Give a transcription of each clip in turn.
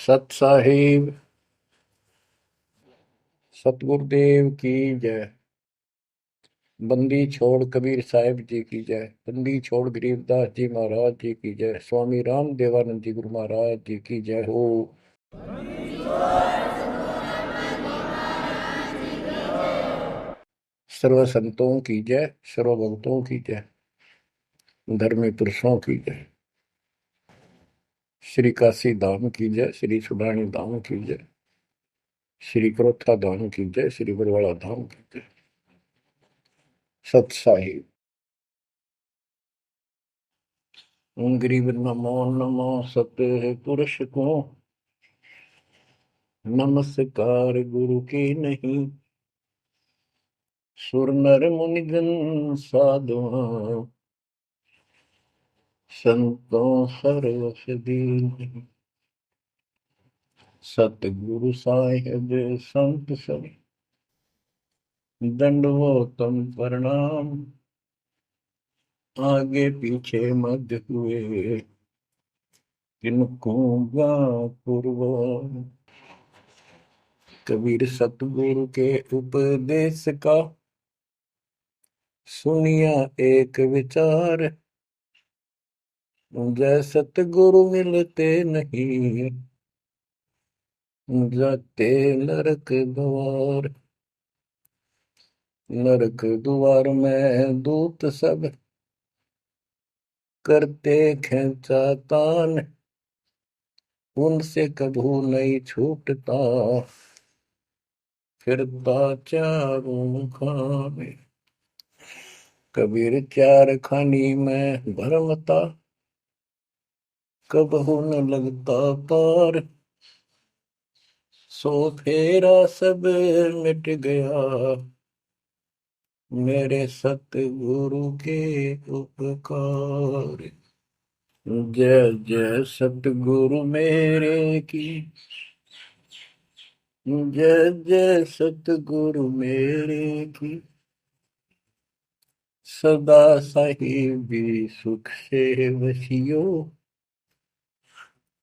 सत साहिब सतगुरुदेव की जय। बंदी छोड़ कबीर साहिब जी की जय। बंदी छोड़ गरीबदास जी महाराज जी की जय। स्वामी राम देवानंद जी गुरु महाराज जी की जय हो। सर्व संतों की जय, सर्व भक्तों की जय, धर्मी पुरुषों की जय। श्री काशी धाम की जय, श्री सुडानी धाम की जय, श्री क्रोथा धाम की जय, श्री बरवाड़ा धाम की जय। सत साहिब गरीब नमो नमो सत्य पुरुष को नमस्कार गुरु की नहीं। सुर नर मुनिजन साधुआ संतों सर्वस दीन। सतगुरु साहिब संत सब दंडवतम प्रणाम। आगे पीछे मध्य हुए किनको पूर्व। कबीर सतगुरु के उपदेश का सुनिया एक विचार। जय सतगुरु मिलते नहीं जाते नरक द्वार। नरक द्वार में दूत सब करते खेचातान। उनसे कभू नहीं छूटता फिरता चारों खाने। कबीर चार खानी में भरमता कबहू न लगता पार। सो फेरा सब मिट गया मेरे सतगुरु के उपकार। जय जय सतगुरु मेरे की जय जय सतगुरु मेरे की। सदा साहिबी सुख से वसियो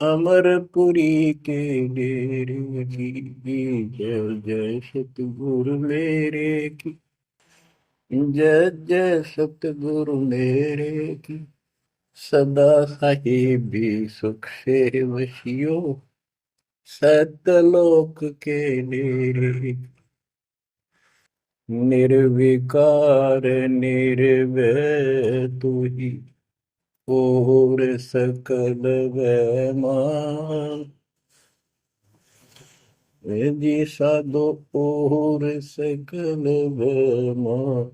अमरपुरी के डेरे की। जय जय सतगुरु मेरे की जय जय सतगुरु मेरे की। सदा साहिबी सुख से वसियो सतलोक के डेरे। निर्विकार निर्भय तू ही और सकल वैमान। जी साधो और सकल वैमान।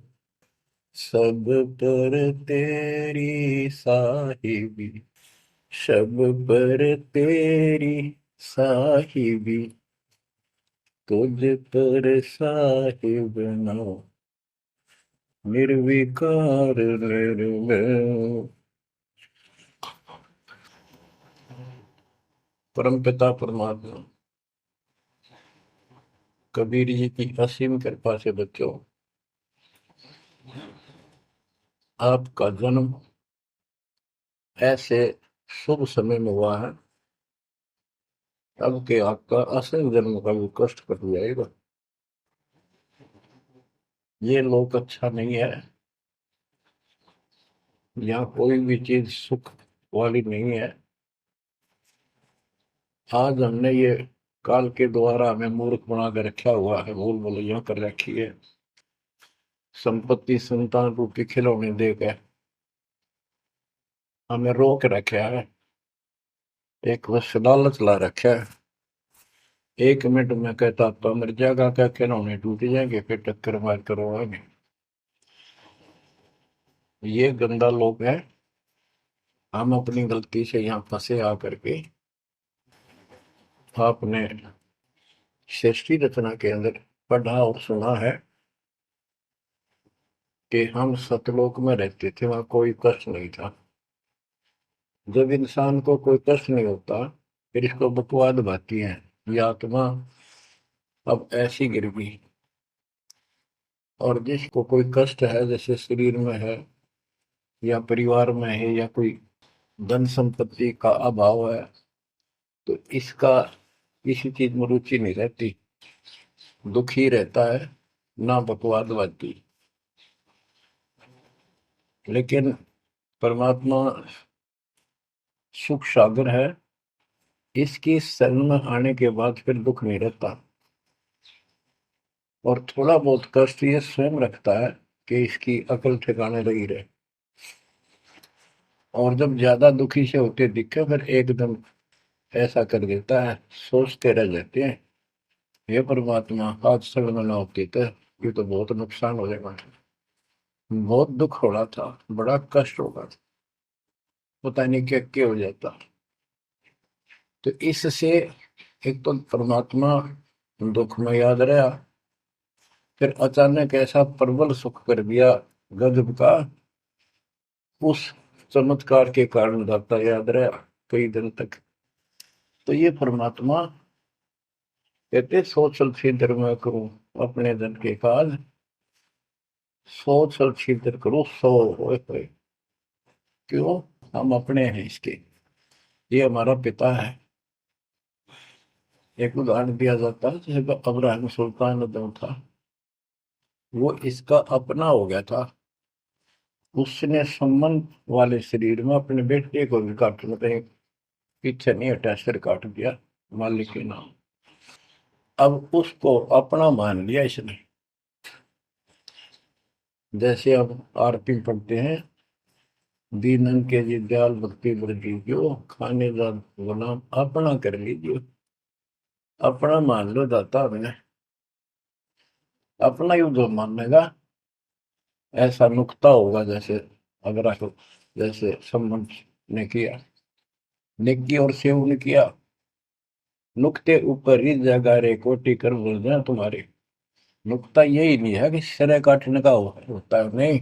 सब पर तेरी साहिबी सब पर तेरी साहिबी। तुझ पर साहिब नाम निर्विकार निर्भय। परम पिता परमात्मा कबीर जी की असीम कृपा से बच्चों, आपका जन्म ऐसे शुभ समय में हुआ है अब के आपका असल जन्म का भी कष्ट कट जाएगा। ये लोक अच्छा नहीं है, यहाँ कोई भी चीज सुख वाली नहीं है। आज हमने ये काल के द्वारा हमें मूर्ख बना कर रखा हुआ है, भूल भुलैया कर रखी है। संपत्ति संतान रूपी खिलौने देकर हमें रोक रखा है। एक बस लालच ला रखा है। 1 मिनट में कहता तो मर जाएगा, क्या खिलौने टूट जाएंगे, फिर टक्कर मार करवाएंगे। ये गंदा लोग है। हम अपनी गलती से यहाँ फंसे आकर के आपने सृष्टि रचना के अंदर पढ़ा और सुना है कि हम सतलोक में रहते थे, वहां कोई कष्ट नहीं था। जब इंसान को कोई कष्ट नहीं होता फिर इसको बकवाद भाती है। ये आत्मा अब ऐसी गिर गई। और जिसको कोई कष्ट है, जैसे शरीर में है या परिवार में है या कोई धन संपत्ति का अभाव है, तो इसका किसी चीज में रुचि नहीं रहती, दुखी रहता है, ना बकवादवादी। लेकिन परमात्मा सुख सागर है, इसकी शरण में आने के बाद फिर दुख नहीं रहता। और थोड़ा बहुत कष्ट ये स्वयं रखता है कि इसकी अकल ठिकाने लगी रहे। और जब ज्यादा दुखी से होते दिखे फिर एकदम ऐसा कर देता है, सोचते रह जाते हैं, हे परमात्मा आज शरण ना होती तो ये तो बहुत नुकसान हो जाएगा, बहुत दुख हो रहा था, बड़ा कष्ट होगा, पता नहीं क्या क्या हो जाता। तो इससे एक तो परमात्मा दुख में याद रहा, फिर अचानक ऐसा प्रबल सुख कर दिया गजब का, उस चमत्कार के कारण दाता याद रहा कई दिन तक। तो ये परमात्मा कहते सोचल छिद्र में करूं अपने जन के काज, सोचल छिद्र करूं सो होए। क्यों? हम अपने हैं इसके, ये हमारा पिता है। एक उदाहरण दिया जाता है, जैसे अब्राहम सुल्तान जो था वो इसका अपना हो गया था, उसने संबंध वाले शरीर में अपने बेटे को भी काटने पे पीछे नहीं हटा, सिर काट दिया मालिक के नाम। अब उसको अपना मान लिया इसने। जैसे अब आरती पढ़ते हैं, दीनन के जी दयाल भक्ति वृद्धि जो खाने का गुलाम अपना कर लीजिए, अपना मान लो दाता हमने, अपना ही जो मानेगा ऐसा नुकता होगा। जैसे अगर आप जैसे संबंध ने किया, नेकी और सेव ने किया, नुक्ते ऊपर ही जगह रे कोटि कर बोल रहे तुम्हारे। नुकता यही नहीं है कि सिर काटने का होता है, नहीं,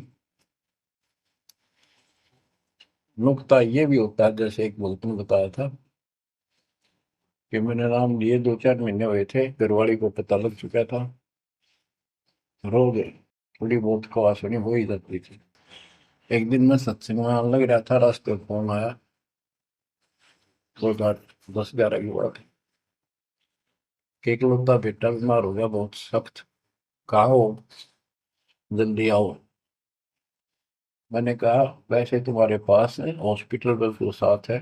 नुकता ये भी होता है। जैसे एक भक्त ने बताया था कि मैंने नाम लिए 2-4 महीने हुए थे, घरवाली को पता लग चुका था, रोज थोड़ी बहुत खवास होनी हो ही जाती थी। एक दिन मैं सत्संग में आने लग रहा था, रास्ते में फोन आया, तो 10-11 की बात है, कि इकलौता बेटा बीमार हो गया बहुत सख्त, कहा हो, जल्दी आओ। मैंने कहा वैसे तुम्हारे पास है हॉस्पिटल बिल्कुल साथ है,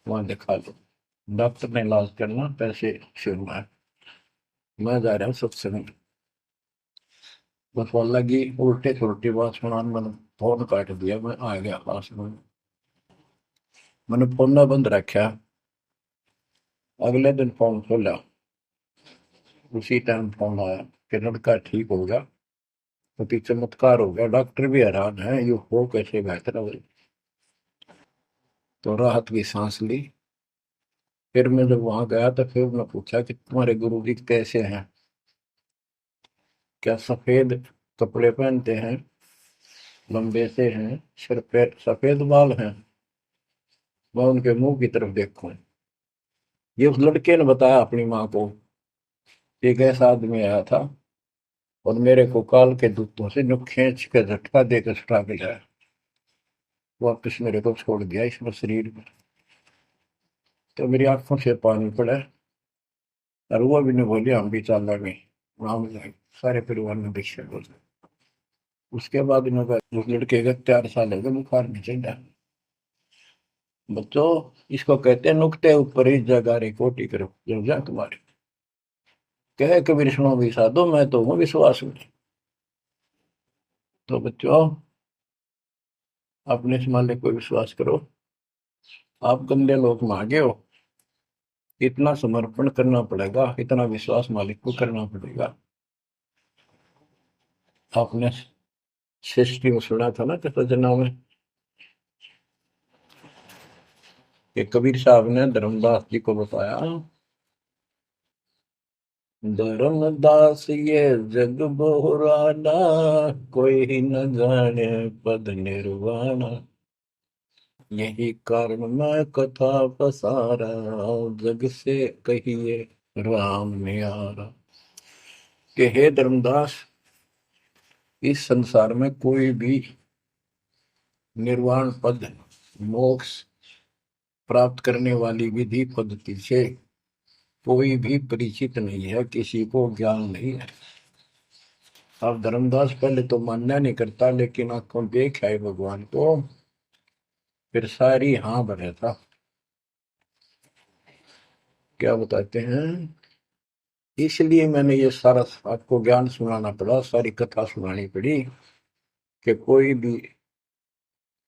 वहां दिखा लो, डॉक्टर ने इलाज करना, पैसे शुरू है, मैं जा रहा हूँ सत्संग। बस वो लगी उल्टे सुलटी बात सुनान, मैंने फोन काट दिया, मैं आ गया पास में, मैंने फोन ना बंद रखा। अगले दिन फोन खोला, उसी टाइम फोन आया कि लड़का ठीक हो गया, तो चमत्कार हो गया, डॉक्टर भी हैरान है ये हो कैसे बेहतर हो। तो राहत की सांस ली। फिर मैं जब वहां गया तो फिर मैं पूछा कि तुम्हारे गुरु जी कैसे हैं, क्या सफेद कपड़े पहनते हैं, लंबे से हैं, सिर पे सफेद बाल हैं। मैं उनके मुंह की तरफ देखूं, ये उस लड़के ने बताया अपनी माँ को, एक ऐसा आदमी आया था और मेरे को काल के दूतों से जो खींच के झटका देकर छुटा के लाया, वापिस मेरे को छोड़ दिया इसमें शरीर में। तो मेरी आंखों से पानी पड़ा, और वो भी नहीं बोली हम भी चल रहे, हम जाए सारे परिवार में दीक्षा बोल। उसके बाद इन्होंने उस लड़के का 4 साल हो गए, बुखार नहीं चढ़ा। बच्चों, इसको कहते हैं नुक्ते ऊपर ही जगह रे कोटि करो जो जा तुम्हारे, कहे कबीर सुनो भी साधो मैं तो हूँ विश्वास में। तो बच्चों, अपने इस मालिक को विश्वास करो। आप गंदे लोग मांगे हो, इतना समर्पण करना पड़ेगा, इतना विश्वास मालिक को करना पड़ेगा। आपने सृष्टि में सुना था ना कृष्ण में कि कबीर साहब ने धर्मदास जी को बताया, धर्मदास ये जग बहुराना, कोई न जाने पद निर्वाणा, यही कारण मैं कथा पसारा, जग से कहिए राम नियारा। कि हे धर्मदास, इस संसार में कोई भी निर्वाण पद, मोक्ष प्राप्त करने वाली विधि पद्धति से कोई भी परिचित नहीं है, किसी को ज्ञान नहीं है। अब धर्मदास पहले तो मानना नहीं करता, लेकिन आंखों देख आए भगवान को, फिर सारी हाँ भरे था। क्या बताते हैं, इसलिए मैंने ये सारा आपको ज्ञान सुनाना पड़ा, सारी कथा सुनानी पड़ी, कि कोई भी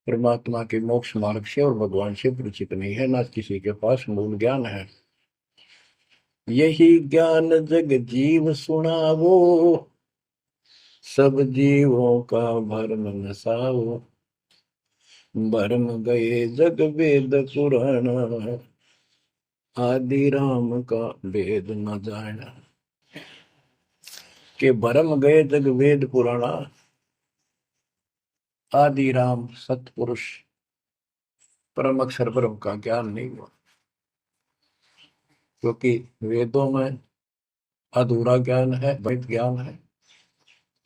परमात्मा के मोक्ष मार्ग से और भगवान से परिचित नहीं है, ना किसी के पास मूल ज्ञान है। यही ज्ञान जग जीव सुनावो, सब जीवों का भरम नसाओ। भरम गए जग वेद पुराण, आदि राम का वेद न जाना। के भरम गए जग वेद पुराणा, आदि राम सतपुरुष परम अक्षर ब्रह्म का ज्ञान नहीं हुआ। क्योंकि वेदों में अधूरा ज्ञान है, वैध ज्ञान है।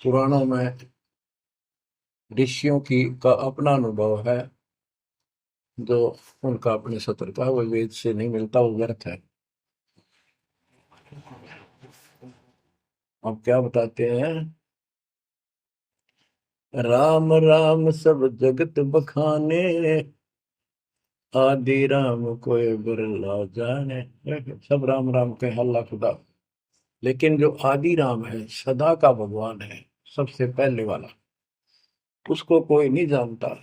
पुराणों में ऋषियों की का अपना अनुभव है, जो उनका अपने सत्र का, वो वेद से नहीं मिलता, वो व्यर्थ है। अब क्या बताते हैं, राम राम सब जगत बखाने, आदि राम कोई बिरला जाने। सब राम राम के हल्ला खुदा, लेकिन जो आदि राम है, सदा का भगवान है, सबसे पहले वाला, उसको कोई नहीं जानता।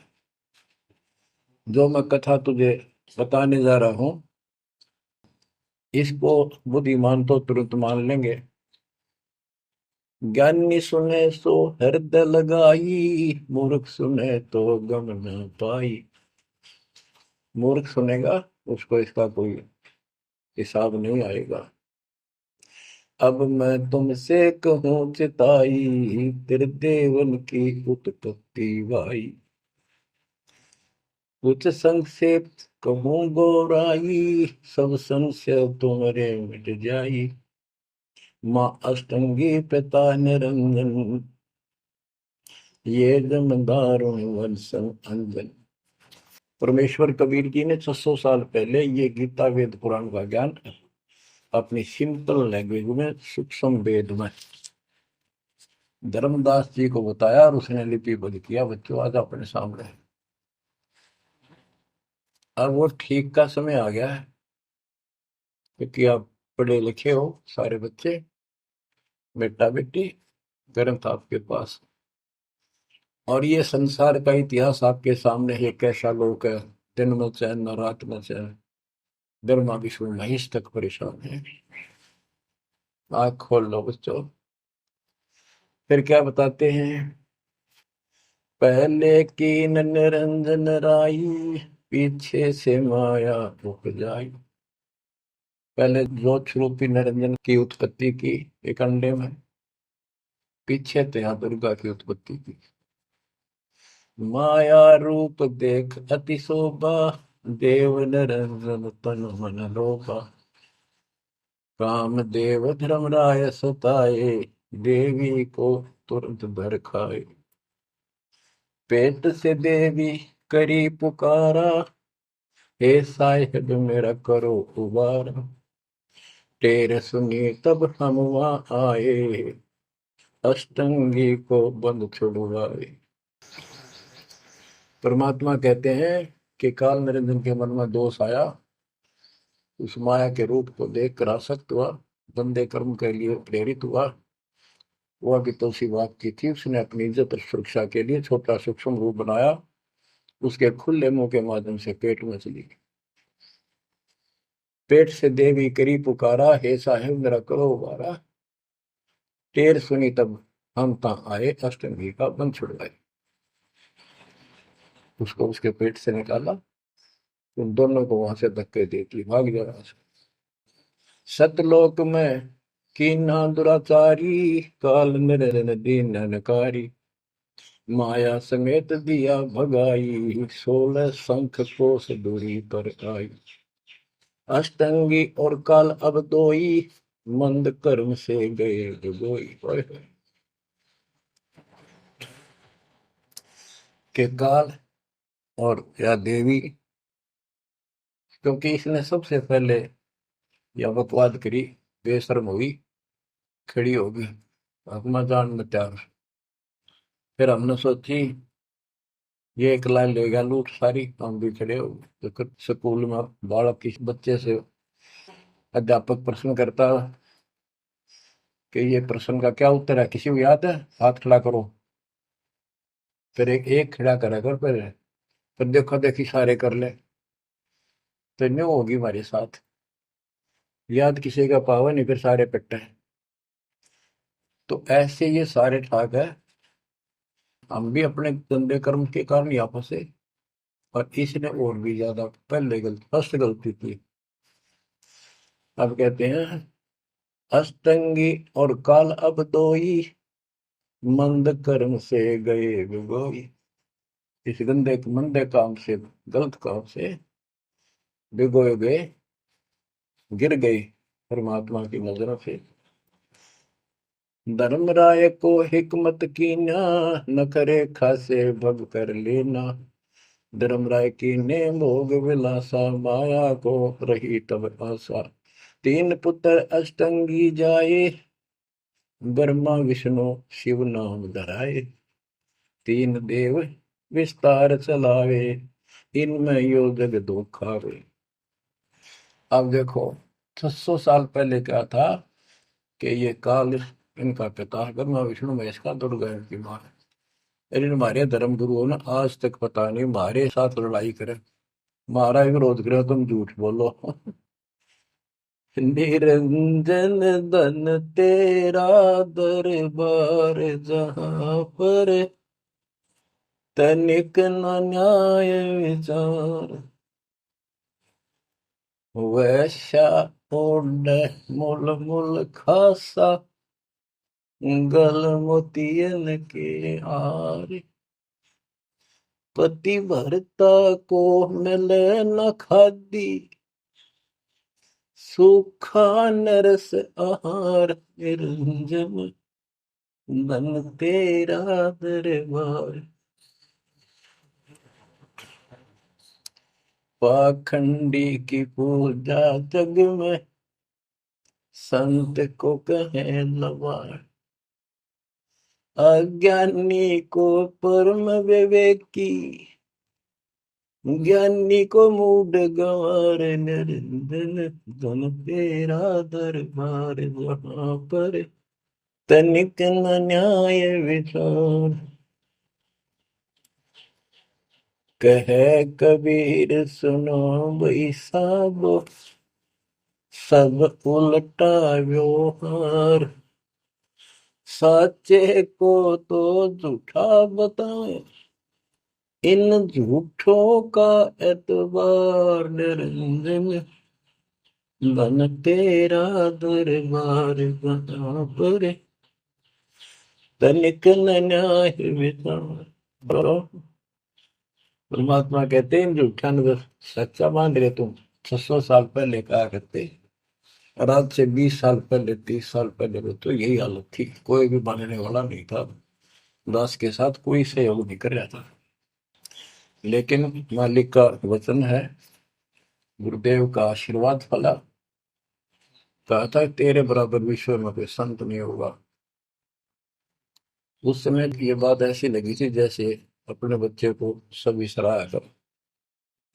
जो मैं कथा तुझे बताने जा रहा हूं, इसको बुद्धिमान तो तुरंत मान लेंगे। ज्ञानी सुने सो हृदय लगाई, मूर्ख सुने तो गम न पाई। मूर्ख सुनेगा, उसको इसका कोई हिसाब नहीं आएगा। अब मैं तुमसे कहूँ चिताई, तेरे देवन की उत्पत्ति भाई। कुछ संक्षेप कहूँ गौराई, सब संशय तुम्हारे मिट जाई। माँ अष्टंगी पिता निरंजन, ये जमदारुण वंशन अंजन। परमेश्वर कबीर जी ने 600 साल पहले ये गीता वेद पुराण का ज्ञान अपनी सिंपल लैंग्वेज में, सूक्ष्म वेद में धर्मदास जी को बताया, और उसने लिपिबद्ध किया। बच्चों आज अपने सामने है। अब वो ठीक का समय आ गया है, क्योंकि आप पढ़े लिखे हो सारे बच्चे, बेटा बेटी, ग्रंथ आपके पास, और ये संसार का इतिहास आपके सामने है। कैसा लोग है, दिन में चैन न रात में चैन, ब्रह्मा विष्णु महेश तक परेशान है। आँख खोल लो बच्चों। फिर क्या बताते हैं, पहले कीन निरंजन राई, पीछे से माया उपजाई। पहले ज्योत रूपी निरंजन की उत्पत्ति की एक अंडे में, पीछे तो यहाँ दुर्गा की उत्पत्ति की। माया रूप देख अति शोभा, देव निरंजन तन मन लोभा। काम देव धर्मराय सताए, देवी को तुरंत भर खाए। पेट से देवी करी पुकारा, हे साहिब मेरा करो उबारा। टेर सुनी तब हम वहां आए, अष्टंगी को बंद छुड़वाए। परमात्मा कहते हैं कि काल निरंजन के मन में दोष आया, उस माया के रूप को देखकर आसक्त हुआ, बंदे कर्म के लिए प्रेरित हुआ। वह भी तो उसी बात की थी, उसने अपनी इज्जत और सुरक्षा के लिए छोटा सूक्ष्म रूप बनाया, उसके खुले मुंह के माध्यम से पेट में चली गई। पेट से देवी करी पुकारा, हे साहेब मेरा करो उबारा। टेर सुनी तब हम ता आए, अष्टमी का बंध छुड़वाए। उसको उसके पेट से निकाला, उन दोनों को वहां से धक्के देती भाग जा रहा। सतलोक में कीना दुराचारी, काल निरंजन दीन नकारी। माया समेत दिया भगाई, 16 शंख कोस दूरी पर आई। अष्टंगी और काल अब दोई, मंद कर्म से गए डुबोई। के काल और या देवी, क्योंकि इसने सबसे पहले या बकवाद करी, बेशर्म हुई, खड़ी होगी, हकमा जान में त्यार। फिर हमने सोची ये एक लाइन ले गया लूट सारी, हम भी खड़े हो गए। तो स्कूल में बालक किसी बच्चे से अध्यापक प्रश्न करता कि ये प्रश्न का क्या उत्तर है, किसी को याद है, हाथ खड़ा करो। फिर एक एक खड़ा करा कर, फिर देखो देखी सारे कर ले, तो न्यू होगी हमारे साथ। याद किसी का पावा नहीं, फिर सारे पिट्टे। तो ऐसे ये सारे ठाक है, हम भी अपने गंदे कर्म के कारण यहाँ फंसे, और इसने और भी ज्यादा पहले गलती, फर्स्ट गलती की। अब कहते हैं अष्टंगी और काल अब दोई, मंद कर्म से गए बिगोई। इस गंदे मंदे काम से, गलत काम से भिगोए गए, गिर गए परमात्मा की नजरों से। धर्मराय को हिकमत की ना, न करे खासे भग कर लेना। धर्मराय की ने भोग विलासा, माया को रही तब आशा। तीन पुत्र अष्टंगी जाए, ब्रह्मा विष्णु शिव नाम धराए। तीन देव विस्तार चलावे, इनमें यो जग दो खावे। अब देखो 600 साल पहले क्या था कि ये काल इनका पिता ब्रह्मा विष्णु महेश का, दुर्गा इनकी मां है। लेकिन हमारे धर्म गुरुओं ने आज तक पता नहीं हमारे साथ लड़ाई करे, हमारा विरोध करे, तुम झूठ बोलो। निरंजन धन तेरा दरबार, जहां पर तनिक न न्याय विचार। वैश्या ओढ़ मूल मूल खासा, गल मोतियन के हार। पति भरता को मिले न खादी, सूखा नरस आहार। निरंजन धन तेरा दरबार। पाखंडी की पूजा जग में, संत को कहे लवार। अज्ञानी को परम विवेकी, ज्ञानी को मूड गंवार। निरंजन धन तेरा दरबार, वहां पर तनिक न न्याय विचार। कहे कबीर सुनो भाई साबो, सब उल्टा व्यवहार। साचे को तो झूठा बताए, इन झूठों का एतबार। निरंजन धन तेरा दरबार, वहां पर तनिक न न्याय विचार। बरो परमात्मा कहते हैं झूठा न सच्चा मान रहे तुम। 600 साल पहले कहा करते, और आज से 20 साल पहले, 30 साल पहले तो यही हालत थी, कोई भी मानने वाला नहीं था, दास के साथ कोई सहयोग नहीं कर रहा था। लेकिन मालिक का वचन है, गुरुदेव का आशीर्वाद फला। कहा था तेरे बराबर विश्व में कोई संत नहीं होगा। उस समय ये बात ऐसी लगी थी जैसे अपने बच्चे को सभी सराहा कर।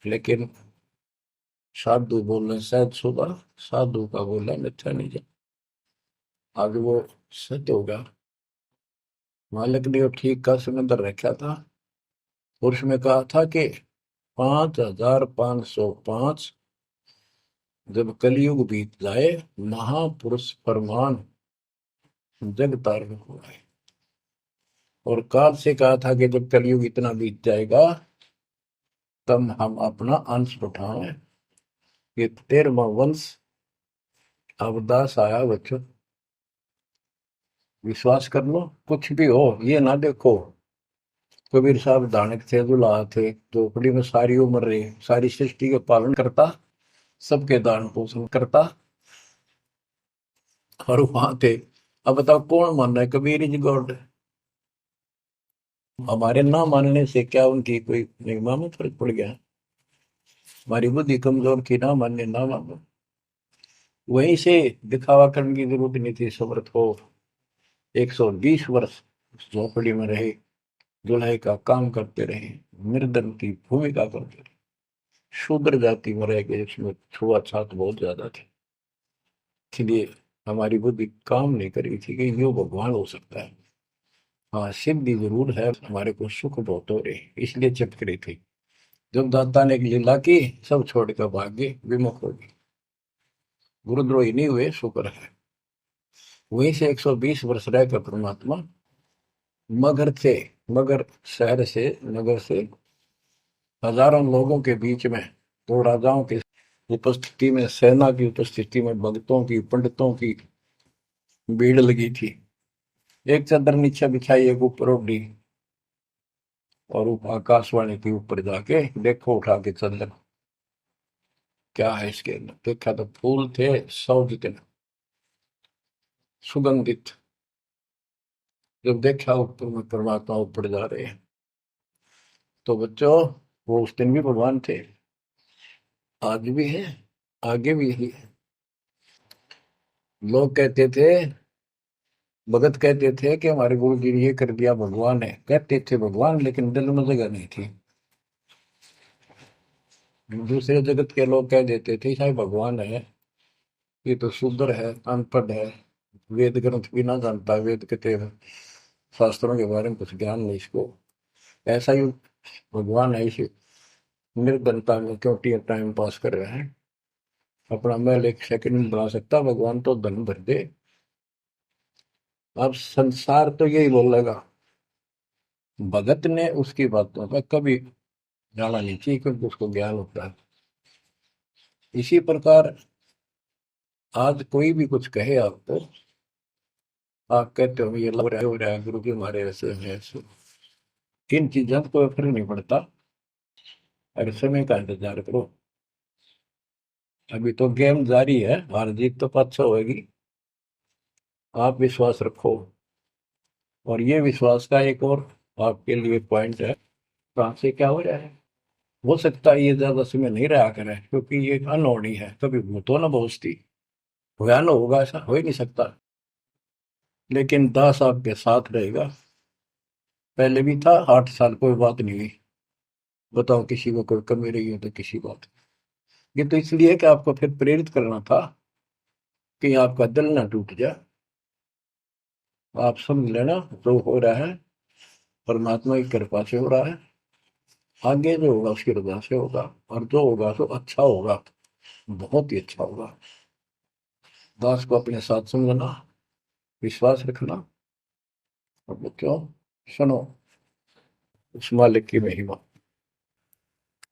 लेकिन साधु बोलने शायद सुबह, साधु का बोलना मिथ्या नहीं जा, आगे वो सत्य होगा। मालिक ने वो ठीक का समंदर रखा था, और उसमें कहा था कि 5505 जब कलयुग बीत जाए, महापुरुष फरमान जग तारण हुआ है। और काल से कहा था कि जब कलयुग इतना बीत जाएगा, तब हम अपना अंश उठाएं। ये 13वां वंश अवदास आया बच्चों, विश्वास कर लो। कुछ भी हो, ये ना देखो कबीर साहब दानक थे, दुल्हा थे, झोपड़ी में सारी उम्र रहे, सारी सृष्टि का पालन करता, सबके दान पोषण करता, और वहां थे। अब बताओ कौन मान रहा है कबीर इज गॉड? हमारे ना मानने से क्या उनकी कोई निगमा में फर्क पड़ गया? हमारी बुद्धि कमजोर की, ना मानने ना मानो। वहीं से दिखावा करने की जरूरत नहीं थी। समर्थ को 120 वर्ष उस झोपड़ी में रहे, दुल्हे का काम करते रहे, निर्धन की भूमिका करते रहे, शूद्र जाति में रह गए, इसमें छुआछात बहुत ज्यादा थी। इसलिए हमारी बुद्धि काम नहीं कर रही थी कि यो भगवान हो सकता है। हाँ, सिद्धि जरूर है, हमारे को सुख बहुत हो रहे, इसलिए चिपक रही थी। जब दाता ने एक लीला की, सब छोड़कर भाग गए, विमुख हो गए, गुरुद्रोही नहीं हुए, शुक्र है। वहीं से 120 वर्ष रहकर परमात्मा मगध से, मगर शहर से, नगर से हजारों लोगों के बीच में, दो राजाओं की उपस्थिति में, सेना की उपस्थिति में, भक्तों की, पंडितों की भीड़ लगी थी। एक चादर नीचे बिछाई, एक ऊपर ओढ़ी, और आकाशवाणी के ऊपर जाके देखो उठा के चादर, क्या है इसके अंदर। देखा तो फूल थे 100 जितने, सुगंधित। जब देखा ऊपर में परमात्मा ऊपर जा रहे हैं, तो बच्चों वो उस दिन भी भगवान थे, आज भी है, आगे भी यही है। लोग कहते थे, भगत कहते थे कि हमारे गुरु जी ने ये कर दिया, भगवान है। कहते थे भगवान, लेकिन दिल में जगह नहीं थी। दूसरे जगत के लोग कह देते थे शायद भगवान है, ये तो शूद्र है, अनपढ़ है, वेद ग्रंथ भी ना जानता, वेद के शास्त्रों के बारे में कुछ ज्ञान नहीं इसको, ऐसा ही भगवान है, इसे निर्धनता में क्यों टाइम पास कर रहे हैं, अपना महल एक सेकंड में बना सकता, भगवान तो धन भर दे। अब संसार तो यही बोलेगा। भगत ने उसकी बातों पर कभी जाना नहीं चाहिए, क्योंकि उसको ज्ञान होता है। इसी प्रकार आज कोई भी कुछ कहे आपको, आप कहते हो ये लग रहा है, हो रहा है, गुरु जी हमारे ऐसे हैं ऐसे, इन चीजों को फर्क नहीं पड़ता। अरे समय का इंतजार करो, अभी तो गेम जारी है, हार जीत तो पाछो होगी। आप विश्वास रखो। और ये विश्वास का एक और आपके लिए पॉइंट है, कहाँ से क्या हो रहा है। हो सकता है ये ज्यादा समय नहीं रहा करे, क्योंकि ये अनहोनी है, कभी भूतो ना पहुंचती, भयान होगा ऐसा हो ही नहीं सकता। लेकिन दास आपके साथ रहेगा, पहले भी था, 8 साल कोई बात नहीं हुई। बताओ किसी को कोई कमी रही है तो किसी बात। ये तो इसलिए कि आपको फिर प्रेरित करना था कि आपका दिल ना टूट जाए। आप समझ लेना, जो हो रहा है परमात्मा की कृपा से हो रहा है, आगे जो होगा उसकी रजा से होगा, और जो होगा तो अच्छा होगा, बहुत ही अच्छा होगा। दास को अपने साथ समझना, विश्वास रखना, और बच्चों सुनो उस मालिक की महिमा।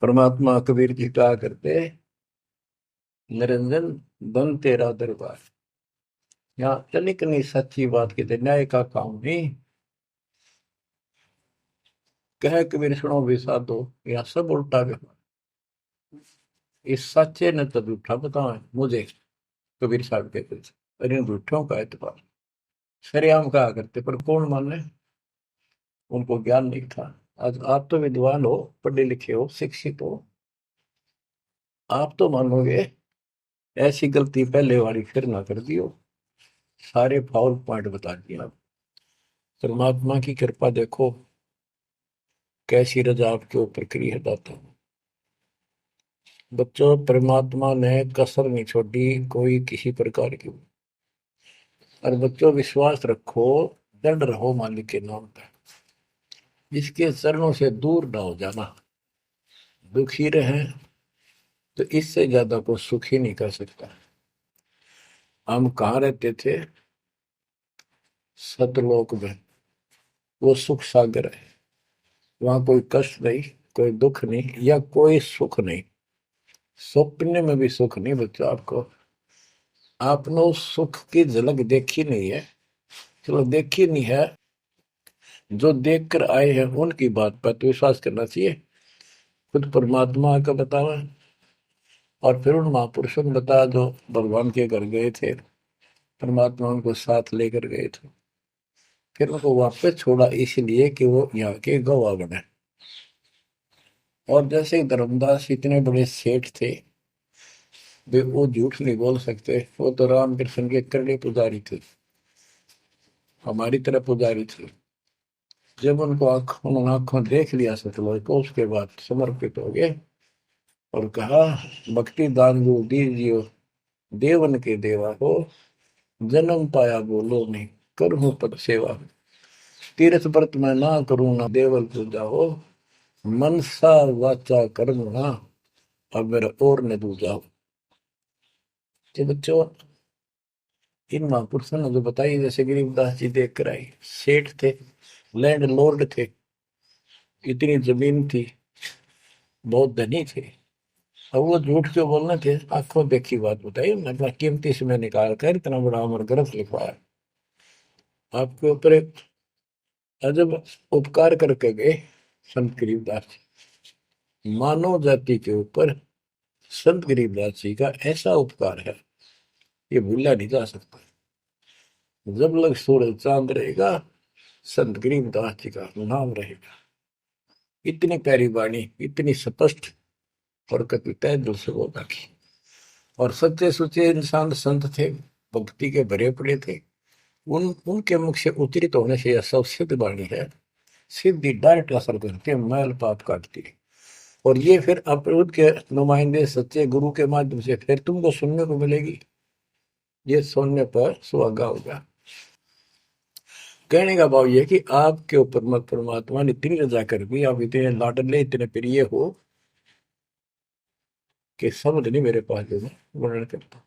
परमात्मा कबीर जी कहा करते, निरंजन बन तेरा दरबार। यहाँ तनिक नहीं सच्ची बात कहते, न्याय का काम नहीं। कह कबीर सुनो भी साधो, यहाँ सब उल्टा व्यवहार। इस सच्चे ने तो झूठा बताओ मुझे, कबीर साहब कहते थे, और इन झूठों का एतबार सरेआम कहा करते, पर कौन माने, उनको ज्ञान नहीं था। आज आप तो विद्वान हो, पढ़े लिखे हो, शिक्षित हो, आप तो मानोगे ऐसी गलती पहले वाली फिर ना कर दियो। सारे फाउल पॉइंट बता दिए आप। परमात्मा की कृपा देखो कैसी रजा आपके ऊपर करी है दाता। बच्चों परमात्मा ने कसर नहीं छोड़ी कोई किसी प्रकार की। और बच्चों विश्वास रखो, दृढ़ रहो मालिक के नाम पर, इसके चरणों से दूर ना हो जाना। दुखी रहे तो इससे ज्यादा को सुखी नहीं कर सकता। हम कहाँ रहते थे, सतलोक में, वो सुख सागर है, वहां कोई कष्ट नहीं, कोई दुख नहीं, या कोई सुख नहीं। सपने में भी सुख नहीं बच्चों आपको। आपने उस सुख की झलक देखी नहीं है, चलो देखी नहीं है, जो देख कर आए हैं उनकी बात पर तो विश्वास करना चाहिए। खुद परमात्मा का बतावा, और फिर उन महापुरुषों ने बताया जो भगवान के घर गए थे, परमात्मा उनको साथ लेकर गए थे, फिर उनको वापस छोड़ा इसलिए कि वो यहाँ के गवाह बने। और जैसे धर्मदास इतने बड़े सेठ थे, वे वो झूठ नहीं बोल सकते, वो तो रामकृष्ण के करड़े पुजारी थे, हमारी तरह पुजारी थे। जब उनको उन्होंने आंखों देख लिया सतलोक को, उसके बाद समर्पित हो गए और कहा, भक्ति दान जो दीजियो, देवन के देवा हो, जन्म पाया बोलो नहीं, करूँ पद सेवा, तीर्थ व्रत में ना करूँ ना देवल पूजा हो, मनसा वाचा कर्म ना, अब मेरा और न दूजा हो। तो बच्चों, इन महापुरुषों ने जो बताई, जैसे गरीबदास जी देख कर आई, सेठ थे, लैंड लॉर्ड थे, इतनी जमीन थी, बहुत धनी थे। अब वो झूठ क्यों बोलना थे, आंखों देखी बात बताई, उन्होंने अपना कीमती समय निकाल कर इतना बड़ा अमर ग्रंथ लिखवाया, आपके ऊपर एक अजब उपकार करके गए संत गरीबदास जी। मानव जाति के ऊपर संत गरीबदास जी का ऐसा उपकार है, ये भूला नहीं जा सकता। जब लग सूरज चांद रहेगा, संत गरीबदास जी का नाम रहेगा। इतनी प्यारी वाणी, इतनी स्पष्ट और कति तय दिल से बोला की। और सच्चे सुचे इंसान संत थे, भक्ति के भरे पड़े थे। उनके मुख से उच्चरित होने से यह सब सिद्ध वाणी है, सिद्धि डायरेक्ट असर करती है, मैल पाप काटती है। और ये फिर अप्रभुत के नुमाइंदे सच्चे गुरु के माध्यम से फिर तुमको सुनने को मिलेगी, ये सुनने पर सुहागा होगा। कहने का भाव ये कि आपके ऊपर मत परमात्मा ने इतनी रजा कर दी, आप इतने लाडले इतने प्रिय हो कि समझ नहीं मेरे पास जो वर्णन करता।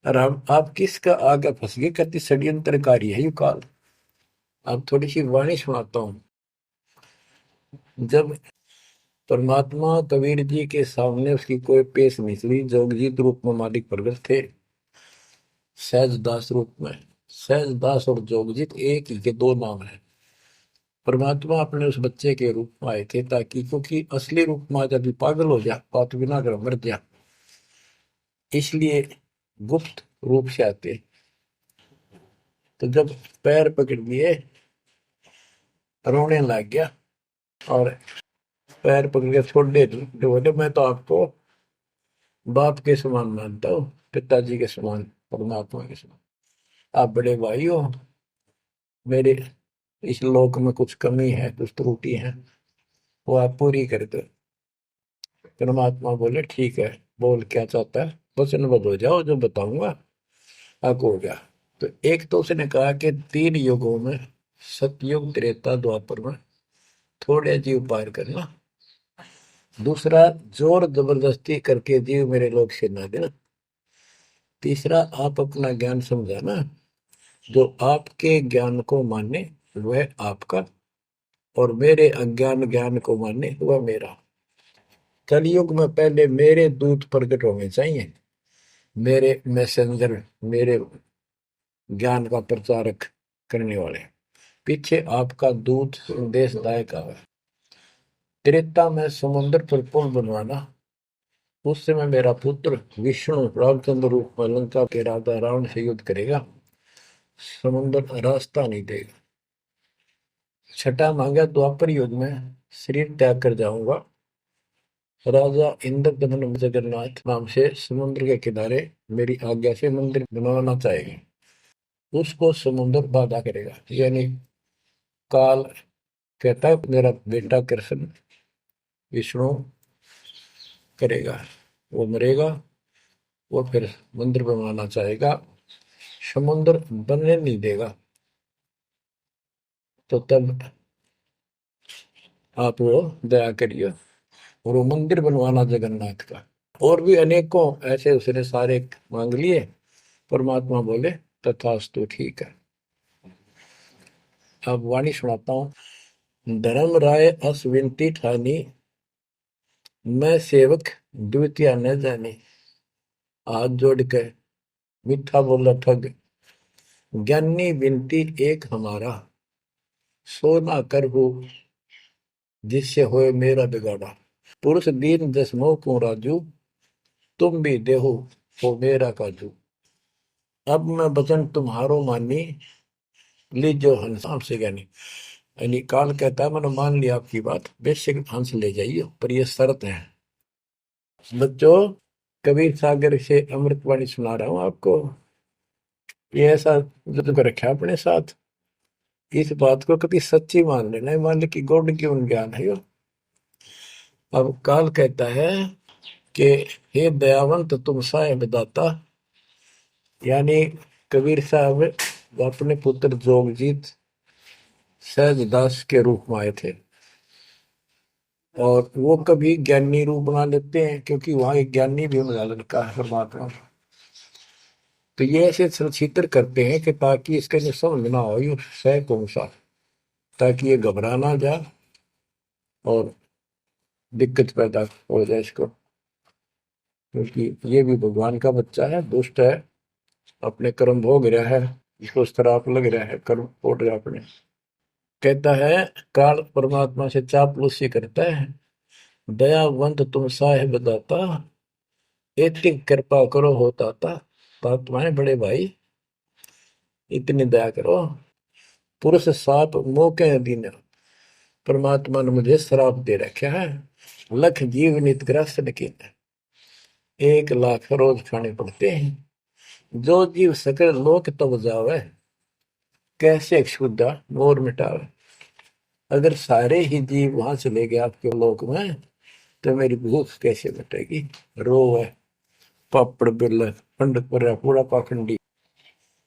और आप किसका आगे फंस गए, कहती षड्यंत्रकारी है यू काल। अब थोड़ी सी वाणी सुनाता हूं। जब परमात्मा कबीर जी के सामने उसकी कोई पेश मिसरी, जोगजीत रूप में मालिक प्रगट थे, सहज दास रूप में। सहज दास और जोगजीत एक ही के दो नाम है। परमात्मा अपने उस बच्चे के रूप में आए थे, ताकि क्योंकि असली रूप में जब पागल हो जा, पाप बिना कर मर जा, इसलिए गुप्त रूप से आते। तो जब पैर पकड़ लिए, रोने लग गया और पैर पकड़ के छोड़ दे, बोले मैं तो आपको बाप के समान मानता हूँ, पिताजी के समान, परमात्मा के समान। आप बड़े भाई हो, मेरे इस लोक में कुछ कमी है, कुछ त्रुटि है, वो आप पूरी कर दो। परमात्मा बोले ठीक है, बोल क्या चाहता है, वचनबद्ध हो जाओ, जो बताऊंगा आप हो गया। तो एक तो उसने कहा कि 3 युगों में, सतयुग त्रेता द्वापर में थोड़े जीव पार करना। दूसरा, जोर जबरदस्ती करके जीव मेरे लोग से ना देना। तीसरा, आप अपना ज्ञान समझाना, जो आपके ज्ञान को माने वह आपका, और मेरे अज्ञान ज्ञान को माने वह मेरा। कलयुग में पहले मेरे दूत प्रकट होने चाहिए, मेरे मैसेंजर, मेरे ज्ञान का प्रचारक करने वाले। पीछे आपका दूत संदेशदायक आवे। त्रेता में समुद्र पर पुल बनवाना। उस समय मेरा पुत्र विष्णु रामचंद्र रूप में लंका के राजा रावण से युद्ध करेगा, समुद्र रास्ता नहीं देगा। छठा मांगा, द्वापर युग में शरीर त्याग कर जाऊंगा, राजा इंद्रदमन जगन्नाथ नाम से समुद्र के किनारे मेरी आज्ञा से मंदिर बनवाना चाहेगा, उसको समुद्र बाधा करेगा। यानी काल कहता है मेरा बेटा कृष्ण विष्णु करेगा, वो मरेगा, वो फिर मंदिर बनवाना चाहेगा, समुद्र बनने नहीं देगा। तो तब आप वो दया करिए और वो मंदिर बनवाना जगन्नाथ का। और भी अनेकों ऐसे उसने सारे मांग लिए। परमात्मा बोले तथास्तु, ठीक है। अब वाणी सुनाता हूं। धर्म राय अस विनती ठानी, मैं सेवक द्वितीय न जानी। हाथ जोड़ के मीठा बोला ठग, ज्ञानी विनती एक हमारा, सो ना कर हो जिससे होए मेरा बिगाड़ा। पुरुष दीन दसमो को राजू, तुम भी देहो हो मेरा काजू। अब मैं वचन तुम्हारो मानी, लीजो हंस से ज्ञानी। यानी काल कहता है मैंने मान लिया आपकी बात, बेशक हंस ले जाइए, पर ये शर्त है। बच्चों, कबीर सागर से अमृतवाणी सुना रहा हूं आपको। ये ऐसा जुग रखा अपने साथ, इस बात को कभी सच्ची मान लेना, मान ले कि गॉड की उन ज्ञान है यो। अब काल कहता है कि हे दयावंत तुम साहेब दाता, यानी कबीर साहब अपने पुत्र जोगजीत सहजदास के रूप में आए थे, और वो कभी ज्ञानी रूप बना लेते हैं क्योंकि वहां एक ज्ञानी भी बना लड़का है परमात्मा। तो ये ऐसे चित्र करते हैं कि ताकि इसके लिए समझ ना हो ये सह कौन सा, ताकि ये घबरा ना जाए और दिक्कत पैदा हो जाए इसको, क्योंकि ये भी भगवान का बच्चा है, दुष्ट है, अपने कर्म भोग रहा है, इसको श्राप लग रहा है, कर्म फोड़ रहा है अपने। कहता है काल परमात्मा से चापलूसी करता है, दयावंत तुम साहेब दाता, इतनी कृपा करो हो ताता। तात्माएं बड़े भाई, इतनी दया करो। पुरुष साप मौके दिन परमात्मा ने मुझे श्राप दे रखा है, लख जीव नित ग्रस्त लेकिन 1 लाख रोज खाने पड़ते हैं। जो जीव सकल लोक तब जावे, कैसे क्षुदा मोर मिटावे। अगर सारे ही जीव वहां चले गए आपके लोक में, तो मेरी भूख कैसे मिटेगी। रो है पापड़ बिल पंडित पर पूरा पाखंडी।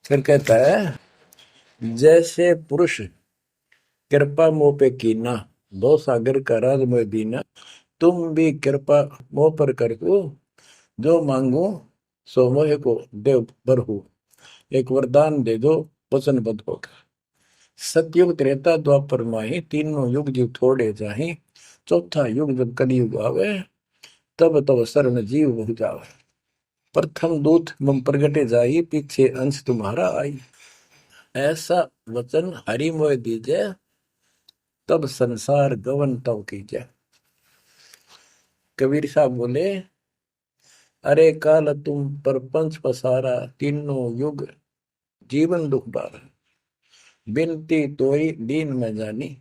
फिर कहता है जैसे पुरुष कृपा मोह पे कीना, दो सागर का राज में दीना, तुम भी कृपा मोह पर कर दो, जो मांगो सो मोह को देव बरहु। एक वरदान दे दो वचनबद्ध होकर। सतयुग त्रेता द्वापर माही, तीनों युग जीव थोड़े जाही, चौथा युग जब कलयुग आवे, तब तब शरण जीव बहु जावे। प्रथम दूत मम प्रगटे जाई, पीछे अंश तुम्हारा आई। ऐसा वचन हरि मोह दीजे, तब संसार गवन तब कीजे। कबीर साहब बोले अरे काल तुम परपंच पसारा, तीनों युग जीवन दुख बारा। बिनती तोई दीन में जानी,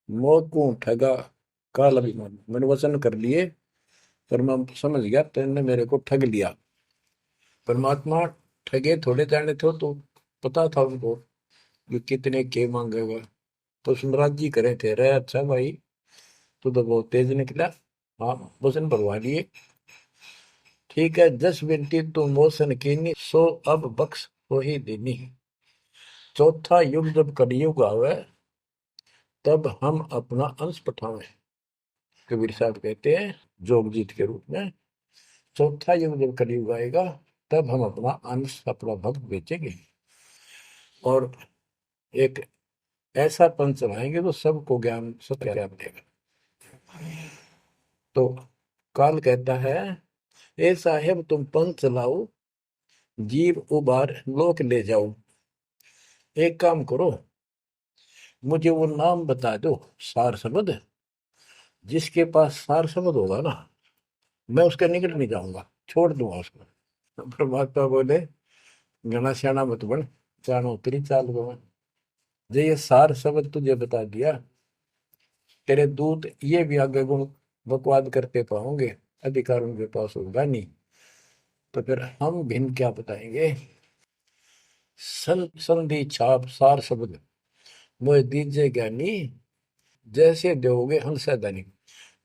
मोह ठगा काल अभिमानी। मैंने वचन कर लिए पर मैं समझ गया तेने मेरे को ठग लिया। परमात्मा ठगे थोड़े जाने थे, तो पता था उनको कि कितने के मांगेगा, तो सुमराज जी करे थे। रे अच्छा भाई, तू तो बहुत तेज निकला, हाँ वचन भरवा लिए। ठीक है, जस बिनती तू मोसन कीनी, सो अब बख्श हो ही देनी। चौथा युग जब कलयुग आवे, तब हम अपना अंश पठावे। कबीर साहब कहते हैं जोगजीत के रूप में, चौथा युग जब कलयुग आएगा, तब हम अपना अंश अपना भक्त बेचेंगे और एक ऐसा पंच चलाएंगे तो सबको ज्ञान सत्य ज्ञान देगा। तो काल कहता है ए साहेब तुम पंथ चलाओ, जीव उबार लोक ले जाओ। एक काम करो, मुझे वो नाम बता दो सार शब्द, जिसके पास सार शब्द होगा ना, मैं उसके निकट नहीं जाऊंगा, छोड़ दूंगा उसको। परमात्मा बोले घना श्याणा मत बन, जानो उतरी चाल गवन। जे ये सार शब्द तुझे बता दिया, तेरे दूत ये भी आगे गुण बकवाद करते पाओगे, अधिकार उनके पास होगा नहीं। तो फिर हम भिन्न क्या बताएंगे। संधि छाप सार शब्द मोह दीजिए ज्ञानी, जैसे दोगे हंसा दानी।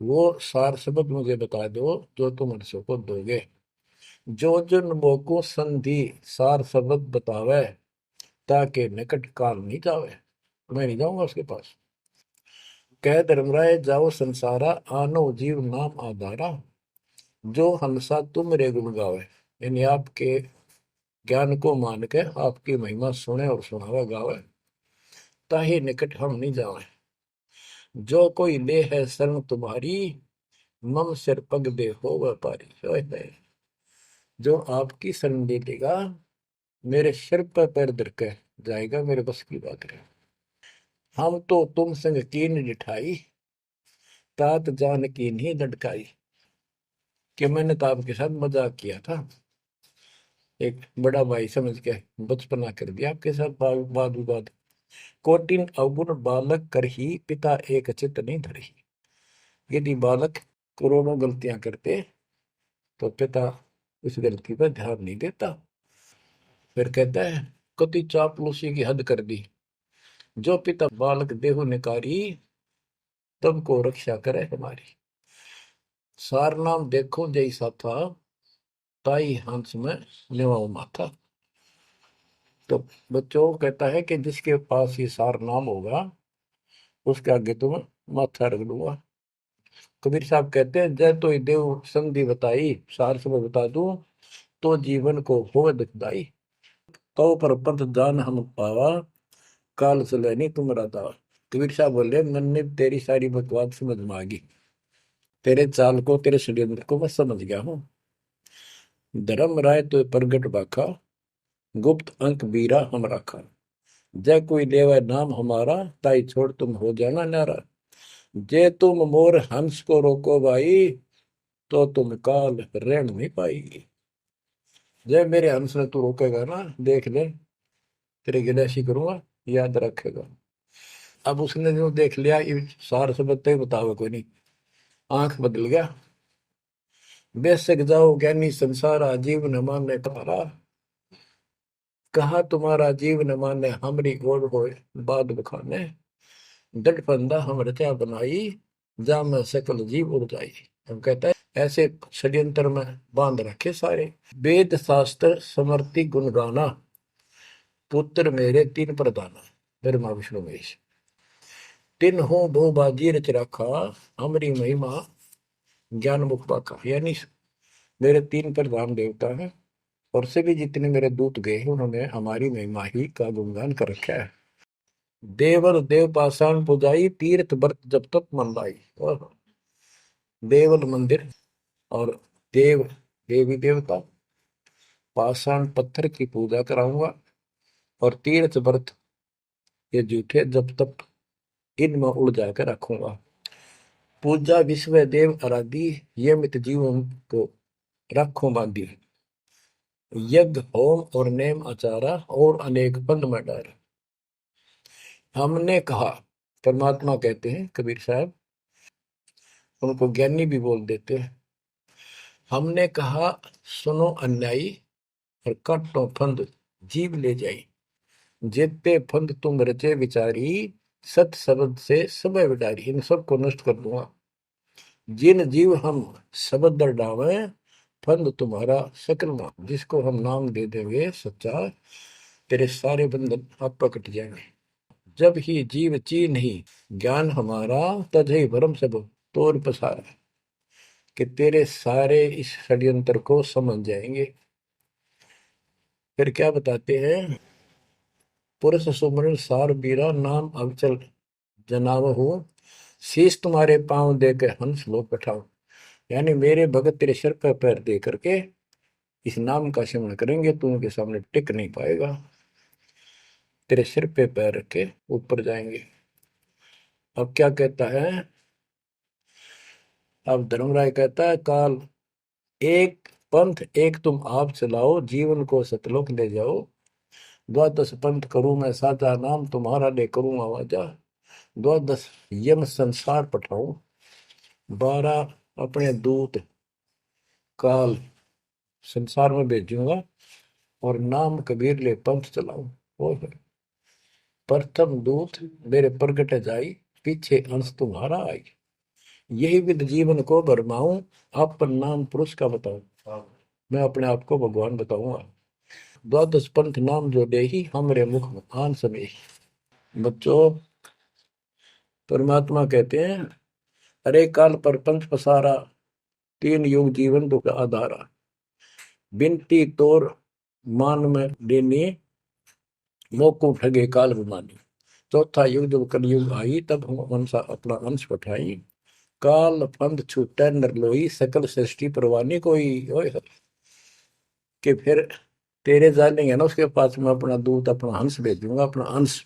वो सार शब्द मुझे बता दो जो तुम हंसों को दोगे। जो जन मोको संधि सार शब्द बतावे, ताके निकट काल नहीं जावे। मैं नहीं जाऊंगा उसके पास। कह धर्मराय जाओ संसारा, आनो जीव नाम आधारा। जो हंसा तुम रे गुण गावे, यानी आपके ज्ञान को मान के आपकी महिमा सुने और सुनावे गावे, ताही निकट हम नहीं जावे। जो कोई ले है शरण तुम्हारी, मम सिर पग दे हो व्यापारी। जो आपकी शरण ले लेगा, मेरे सिर पर पैर धर के जाएगा, मेरे बस की बात है। हम तो तुम संग कीन डिठाई, तात जान की नहीं लटकाई। कि मैंने तो आपके साथ मजाक किया था, एक बड़ा भाई समझ के बचपना कर दिया आपके साथ, वाद विवाद। कोटिन अवगुण बालक कर ही, पिता एक चित नहीं धरही। यदि बालक करोड़ों गलतियां करते, तो पिता उस गलती पर ध्यान नहीं देता। फिर कहता है कति चापलूसी की हद कर दी, जो पिता बालक देहु निकारी, तब को रक्षा करे हमारी। सार नाम देखो जैसा था, ताई हंस में लेवाओ माथा। तो बच्चों कहता है कि जिसके पास ये सार नाम होगा उसके आगे तुम माथा रख दूंगा। कबीर साहब कहते हैं जय तो देव संधि बताई, सार समय बता दूं तो जीवन को हो दुखदाई। तो पर पद जान हम पावा, काल चले नहीं तुम्हारा दावा। कबीर साहब बोले मैंने तेरी सारी बकवास समझ में आ गई, तेरे चाल को तेरे षड्यंत्र को मैं समझ गया हूँ। धर्म राय तो प्रगट बाखा, गुप्त अंक बीरा हम रखा। जय कोई लेवा नाम हमारा, ताई छोड़ तुम हो जाना नारा। जे तुम मोर हंस को रोको भाई, तो तुम काल रेण नहीं पाएगी। जय मेरे हंस ने तू रोकेगा ना, देख ले तेरे गिले ऐसी करूंगा, याद रखेगा। अब उसने जो देख लिया ये सार से बत्ते बतावे कोई नहीं, आंख बदल गया। बेशक जाओ ज्ञानी संसार, आजीव न माने तुम्हारा। कहा तुम्हारा जीव न माने, हमरी गोड़ होए बाद बखाने। डट फंदा हम रचा बनाई, जा में सकल जीव उड़ जाई। हम कहता है ऐसे षड्यंत्र में बांध रखे सारे। वेद शास्त्र समर्ति गुण गाना, पुत्र मेरे तीन प्रधाना। ब्रह्मा विष्णु महेश तीन हो बहु बाजी रच रखा, हमारी महिमा ज्ञान मुख पाका। यानी मेरे तीन प्रधान देवता हैं और सभी जितने मेरे दूत गए हैं उन्होंने हमारी महिमा ही का गुणगान कर रखा है। देवल देव पाषाण पुजाई, तीर्थ व्रत जब तक मन लाई। और देवल मंदिर और देव देवी देवता, पाषाण पत्थर की पूजा कराऊंगा और तीर्थ व्रत ये जूठे जब तक इनमें उड़ जाकर रखूंगा। पूजा विश्व देव आराधी, ये मित जीवन को रखो बांधी। यज्ञ होम और नेम आचारा, और अनेक बंद में डार। हमने कहा, परमात्मा कहते हैं कबीर साहब, उनको ज्ञानी भी बोल देते हैं। हमने कहा सुनो अन्यायी, और काटो फंद जीव ले जाई। जेते फंद तुम रचे विचारी, सत शब्द से सब विडारी। इन सबको नष्ट कर दूंगा। जिन जीव हम शब्द दर डावे, फंद तुम्हारा सकल ना। जिसको हम नाम दे देंगे सच्चा, तेरे सारे बंधन आप कट जाएंगे। जब ही जीव चीन ही ज्ञान हमारा, तजहि भरम सब तोर पसारा। कि तेरे सारे इस षड्यंत्र को समझ जाएंगे। फिर क्या बताते हैं, पुरुष सुमरण सार बीरा, नाम अवचल जनाव हो। शीश तुम्हारे पांव दे के हंस लो बैठाओ। यानी मेरे भगत तेरे सिर पर पैर दे करके इस नाम का सिमरण करेंगे, तू उनके सामने टिक नहीं पाएगा। तेरे सिर पे पैर रख के ऊपर जाएंगे। अब क्या कहता है, अब धर्मराय कहता है काल एक पंथ एक तुम आप चलाओ, जीवन को सतलोक ले जाओ। द्वादश पंथ करूं मैं साजा, नाम तुम्हारा ले करूं आवाजा। द्वादश यम संसार पठाऊं, 12 अपने दूत काल संसार में भेजूंगा, और नाम कबीर ले पंथ चलाऊं। और प्रथम दूत मेरे प्रगट जाई, पीछे अंश तुम्हारा आई। यही विद जीवन को भरमाऊं, अपन नाम पुरुष का बताऊं। मैं अपने आप को भगवान बताऊंगा। द्वादश पंथ नाम जो दे ही, हमरे मुख में आन समय। बच्चों परमात्मा कहते हैं अरे काल पर पंथ पसारा, तीन युग जीवन दुख आधारा। बिनती तोर मान में देनी, मोको ठगे काल विमानी। चौथा युग जब कलयुग आई, तब हम मनसा अपना अंश पठाई। काल फंद छूटे नर लोई, सकल सृष्टि परवानी कोई। ओए कि फिर तेरे जानेंगे ना उसके पास मैं अपना दूत अपना हंस भेजूंगा, अपना अंश।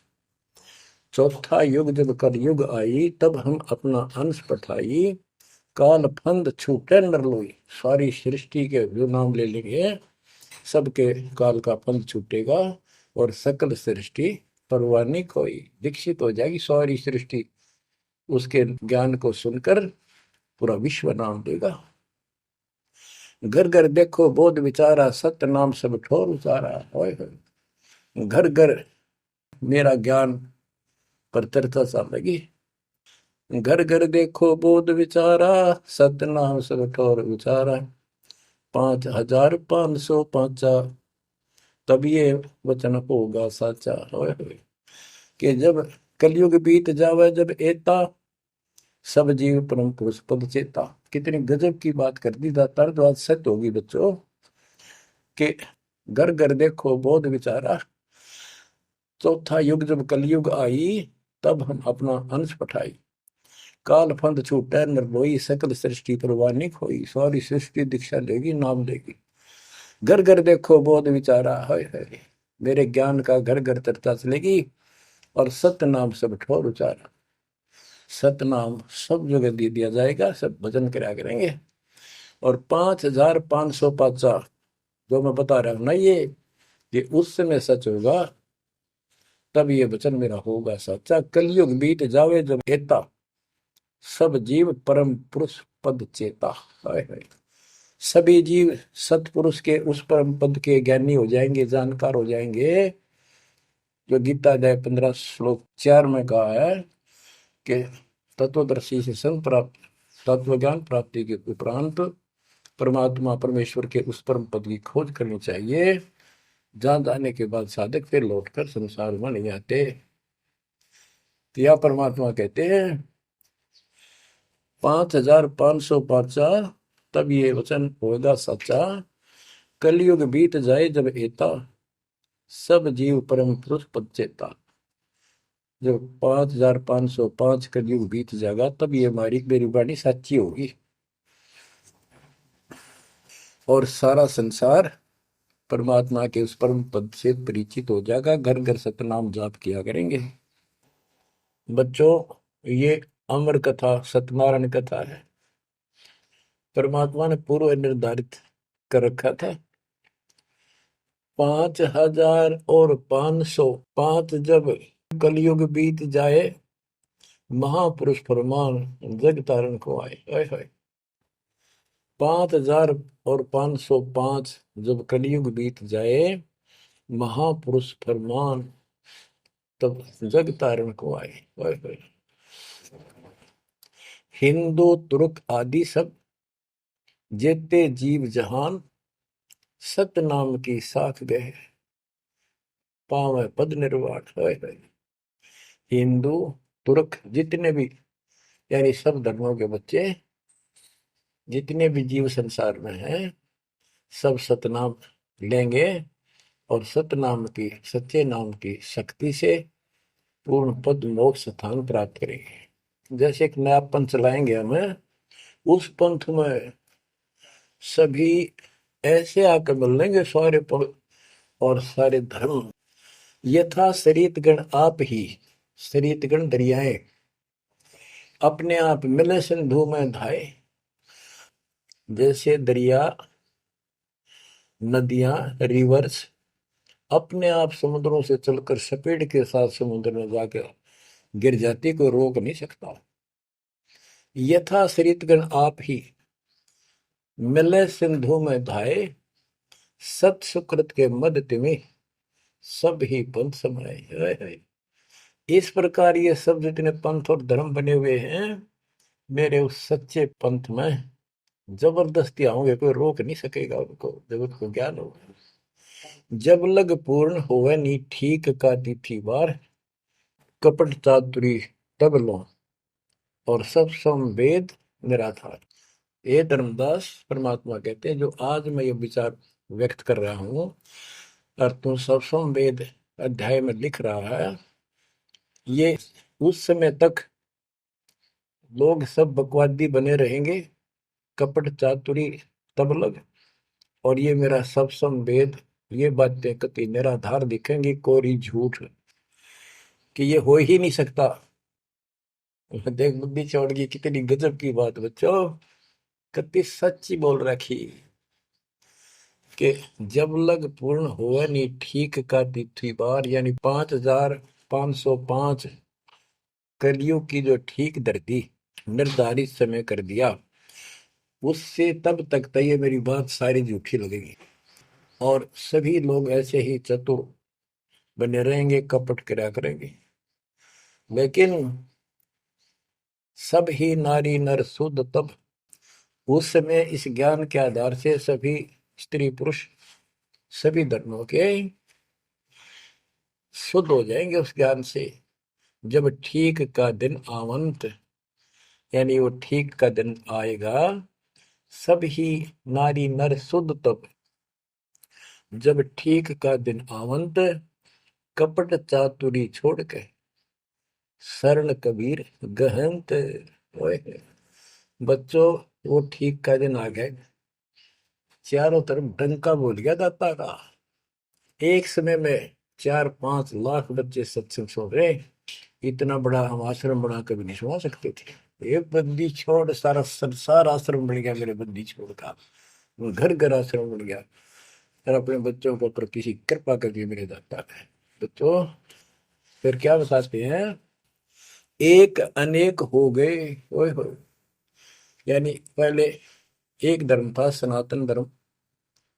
चौथा युग जब कलयुग आई, तब हम अपना अंश पठाई। काल फंद छूटे नर लोई, सारी सृष्टि के जो नाम ले लेंगे सबके काल का फंद छूटेगा, और सकल सृष्टि परवानी कोई दीक्षित हो जाएगी। सारी सृष्टि उसके ज्ञान को सुनकर पूरा विश्व नाम देगा। घर घर देखो बोध विचारा, सत्य नाम सब ठोर उचारा। ओए होए, घर घर मेरा ज्ञान पर चर्चा सा लगी। घर घर देखो बोध विचारा, सत्य नाम सब ठोर उचारा। 5505 तब ये वचन होगा साचा। ओए होए, कि जब कलयुग बीत जावे, जब एता सब जीव परम पुरुष पद चेता। कितनी गजब की बात कर दी दातार, जो आज सत्य होगी बच्चों। कि घर घर देखो बोध विचारा, चौथा युग जब कलयुग आई, तब हम अपना अंश पठाई। काल फंद छूटे निर्भोई, सकल सृष्टि परवानी खोई। सारी सृष्टि दीक्षा लेगी, नाम लेगी। घर घर देखो बोध विचारा, है मेरे ज्ञान का घर घर चर्चा चलेगी। और सत्य नाम सब ठोर उचारा। सतनाम सब जगह दे दिया जाएगा, सब भजन करा करेंगे। और 5505 जो मैं बता रहा हूं ना, ये उस समय सच होगा, तब ये वचन मेरा होगा सच्चा। कलयुग बीत जावे जब एता, सब जीव परम पुरुष पद चेता। हाय हाय, सभी जीव सतपुरुष के उस परम पद के ज्ञानी हो जाएंगे, जानकार हो जाएंगे। जो गीता अध्याय 15 श्लोक 4 में कहा है कि तत्वदर्शी से संग प्राप्त, तत्व ज्ञान प्राप्ति के उपरांत परमात्मा परमेश्वर के उस परम पद की खोज करनी चाहिए, जहां जाने के बाद साधक फिर लौटकर संसार में नहीं आते। तो यह परमात्मा कहते हैं 5505 तब ये वचन होगा सच्चा। कलयुग बीत जाए जब एता, सब जीव परम पुरुष पद चेता। जब 5505 कलयुग बीत जाएगा, तब ये हमारी मेरी वाणी सच्ची होगी और सारा संसार परमात्मा के उस परम पद से परिचित हो जाएगा। घर घर सतनाम जाप किया करेंगे। बच्चों, ये अमर कथा सत्यनारायण कथा है। परमात्मा ने पूर्व निर्धारित कर रखा था। 5505 जब कलयुग बीत जाए, महापुरुष फरमान जग तारण को आए। 5505 जब कलयुग बीत जाए, महापुरुष फरमान तब जग तारण को आए। हिंदू तुर्क आदि सब जेते जीव जहान, सत नाम की साख गए, पावे पद निर्वाण। हिंदू तुर्क जितने भी, यानी सब धर्मों के बच्चे, जितने भी जीव संसार में हैं, सब सतनाम लेंगे और सतनाम की, सच्चे नाम की शक्ति से पूर्ण पद मोक्ष स्थान प्राप्त करेंगे। जैसे एक नया पंथ चलाएंगे हमें, उस पंथ में सभी ऐसे आकर मिलेंगे, सारे पद और सारे धर्म। यथा शरीत गण आप ही, शरीत गण दरियाएं अपने आप मिले सिंधु में धाए। जैसे दरिया, नदियां, रिवर्स अपने आप समुद्रों से चलकर सपेट के साथ समुद्र में जाकर गिर जाती, कोई रोक नहीं सकता। यथा शरीतगण आप ही मिले सिंधु में धाये, सत सुकृत के मद तिमि सब ही पंथ समाये। इस प्रकार ये सब जितने पंथ और धर्म बने हुए हैं, मेरे उस सच्चे पंथ में जबरदस्ती आऊंगे, कोई रोक नहीं सकेगा उनको, जब उनको ज्ञान होगा। जब लग पूर्ण होवे नी ठीक का तिथि बार, कपट चातुरी तब लो और सब संवेद निराधार। ये धर्मदास परमात्मा कहते हैं, जो आज मैं ये विचार व्यक्त कर रहा हूं और तुम सब संवेद अध्याय में लिख रहा है, ये उस समय तक लोग सब बकवादी बने रहेंगे, कपट चातुरी तब लग, और ये मेरा सब संवेद, ये बातें कति निराधार दिखेंगी, कोरी झूठ, कि ये हो ही नहीं सकता। देख बुद्धि चौड़ की कितनी गजब की बात बच्चों, कति सच्ची बोल रखी। कि जब लग पूर्ण हुआ नहीं ठीक का तिथि बार, यानी 5505 कलियुग की जो ठीक धरती निर्धारित समय कर दिया, उससे तब तक तो ये मेरी बात सारी झूठी लगेगी, और सभी लोग ऐसे ही चतुर बने रहेंगे, कपट करा करेंगे। लेकिन सब ही नारी नर शुद्ध तब, उस समय इस ज्ञान के आधार से सभी स्त्री पुरुष सभी धर्मों के शुद्ध हो जाएंगे उस ज्ञान से। जब ठीक का दिन आवंत, यानी वो ठीक का दिन आएगा, सब ही नारी नर शुद्ध तब, जब ठीक का दिन आवंत, कपट चातुरी छोड़ के सरल कबीर गहंत। ओए बच्चों, वो ठीक का दिन आ गया, चारों तरफ डंका बोल गया दाता का। एक समय में 4-5 लाख बच्चे सत्संग सुन रहे। इतना बड़ा हम आश्रम बना कभी नहीं सुना सकते थे। एक बंदी छोड़ सारा संसार आश्रम बन गया मेरे बंदी छोड़ का, घर घर आश्रम बन गया। और अपने बच्चों के ऊपर किसी कृपा करके मेरे दाता है। बच्चों फिर क्या बताते हैं, एक अनेक हो गए। ओए होए, यानी पहले एक धर्म था सनातन धर्म,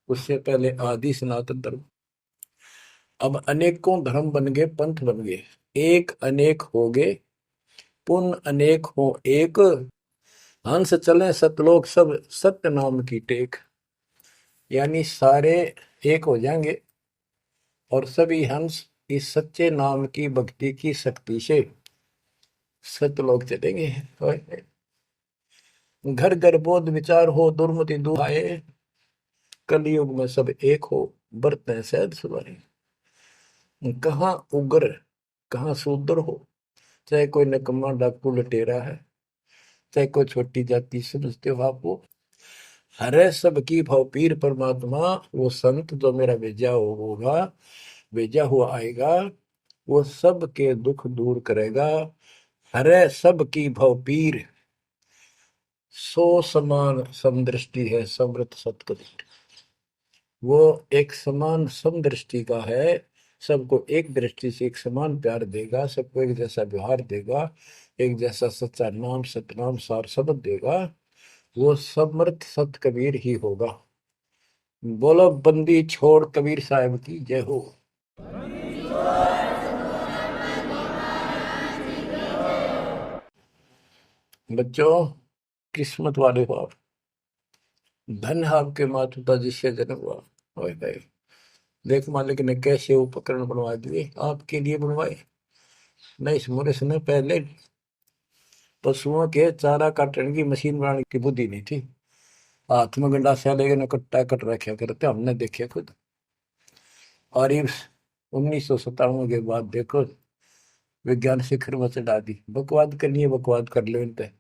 उससे पहले आदि सनातन धर्म, अब अनेकों धर्म बन गए, पंथ बन गए। एक अनेक हो गए, पुन अनेक हो एक, हंस चले सतलोक सब सत्य नाम की टेक। यानी सारे एक हो जाएंगे और सभी हंस इस सच्चे नाम की भक्ति की शक्ति से सतलोक चलेंगे। घर घर बोध विचार हो, दुर्मति दुहाए, कलयुग में सब एक हो, बरतें सहज सुधारे। कहाँ उग्र कहाँ शूद्र हो, चाहे कोई नकम्मा डाकू लटेरा है, चाहे कोई छोटी जाति समझते हो आप, वो हरे सबकी भाव पीर परमात्मा। वो संत जो मेरा भेजा होगा, भेजा हुआ आएगा, वो सबके दुख दूर करेगा। हरे सबकी भाव पीर, सो समान समदृष्टि है समृत सतकबीर। वो एक समान समदृष्टि का है, सबको एक दृष्टि से एक समान प्यार देगा, सबको एक जैसा व्यवहार देगा, एक जैसा सच्चा नाम सतनाम सार शब्द देगा। वो समर्थ सत कबीर ही होगा। बोलो बंदी छोड़ कबीर साहब की जय हो। बच्चों, किस्मत वाले हो आप, धन है आपके माता पिता जिससे जन्म हुआ। ओए भाई, देख मालिक ने कैसे उपकरण बनवा दिए, आपके लिए बनवाए। नहीं समोरे समय पहले पशुओं के चारा काटने की मशीन बनाने की बुद्धि नहीं थी। हाथ में गंडासा लेके न कट्टा कट रखे करते, हमने देखे खुद। और ये 1997 के बाद देखो विज्ञान शिखर में चढ़ा दी। बकवाद करनी है, बकवाद कर लो इन पे,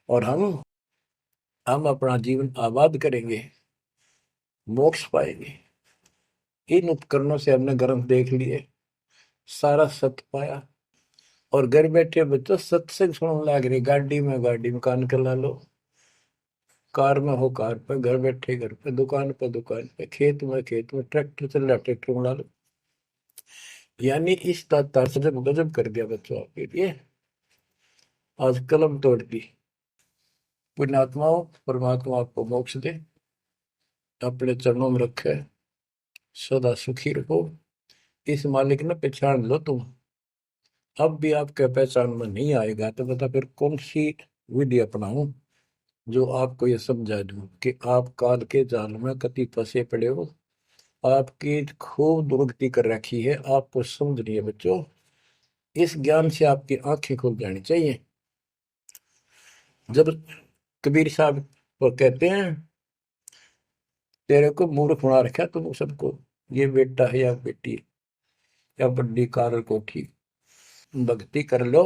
और हम अपना जीवन आबाद करेंगे, मोक्ष पाएंगे। इन उपकरणों से हमने ग्रंथ देख लिए, सारा सत्य पाया, और घर बैठे बच्चों सत्संग सुनने लग रही। गाड़ी में कान के ला लो, कार में हो कार पे, घर बैठे घर पे, दुकान पे दुकान पे, खेत में खेत में, ट्रैक्टर चल रहा ट्रैक्टर में ला लो। यानी इस तार से जब गजब कर दिया बच्चों आपके लिए, आज कलम तोड़ दी। पुण्यात्माओं, परमात्मा आपको मोक्ष दे, अपने चरणों में रखे, सदा सुखी रहो। इस मालिक ने पहचान लो तुम। अब भी आपके पहचान में नहीं आएगा तो बता फिर कौन सी विधि अपनाऊं जो आपको ये समझा दूं कि आप काल के जाल में कति फंसे पड़े हो। आपकी खूब दुर्गति कर रखी है, आपको समझ नहीं है बच्चों। इस ज्ञान से आपकी आंखें खुल जानी चाहिए। जब कबीर साहब वो कहते हैं, तेरे को मूर्ख बना रखा तुम सबको, ये बेटा है या बेटी है या बड्डी कार कोठी, भक्ति कर लो,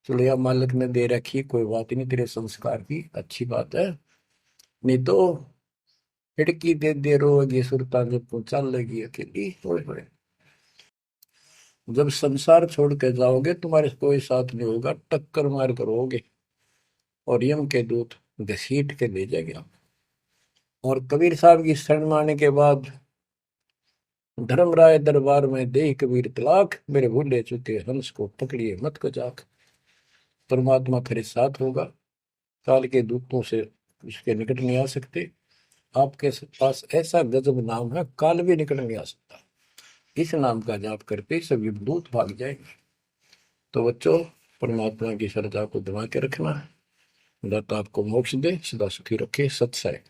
चलो या मालिक ने दे रखी, कोई बात नहीं, तेरे संस्कार की अच्छी बात है। नहीं तो खिड़की दे रोगी सुरता जब तू चल लगी अकेली। थोड़े थोड़े जब संसार छोड़ के जाओगे, तुम्हारे कोई साथ नहीं होगा, टक्कर मार करोगे और यम के दूत घसीट के ले जाएंगे। और कबीर साहब की शरण मारने के बाद धर्मराय दरबार में दे कबीर तलाक, मेरे भूले चुके हंस को पकड़िए मत को जाक। परमात्मा तेरे साथ होगा, काल के दूतों से इसके निकट नहीं आ सकते। आपके पास ऐसा गजब नाम है, काल भी निकट नहीं आ सकता। इस नाम का जाप करके सभी दूत भाग जाएंगे। तो बच्चों, परमात्मा की श्रद्धा को दबा के रखना है। दाता आपको मोक्ष दे, सदा सुखी रखे। सत्सय।